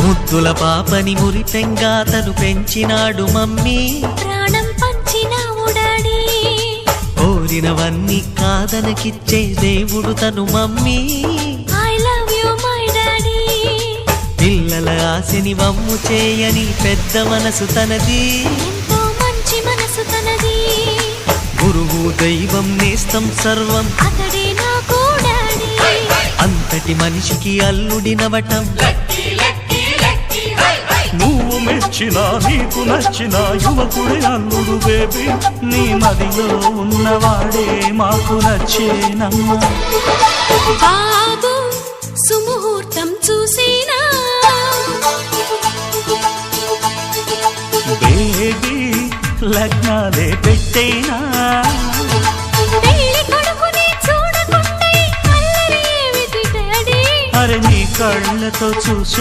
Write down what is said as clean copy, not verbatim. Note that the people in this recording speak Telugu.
ముద్దుల పాపని మురిపెంగా తను పెంచినాడు మమ్మీ, ప్రాణం పంచినావు డాడీ. కోరినవన్నీ కాదనకిచ్చే దేవుడు తను mummy, I love you my daddy. పిల్లల ఆశని వమ్ము చేయని పెద్ద మనసు తనది, ఎంతో మంచి మనసు తనది. గురువు దైవం నేస్తం సర్వం అతడే నాకు డాడీ. అంతటి మనిషికి అల్లుడినవటం, నువ్వు మెచ్చినా నీకు నచ్చిన యువకుడే అల్లుడు బేబీ, నీ మదిలో ఉన్నవాడే మాకు నచ్చేనమ్మా. బాబు సుముహూర్తం చూసినా, బేబీ లగ్నాలే పెట్టేనా, పెళ్లి కొడుకుని చూడకుండా అల్లరి ఏమిటి డాడీ. అరే నీ కళ్ళతో చూసి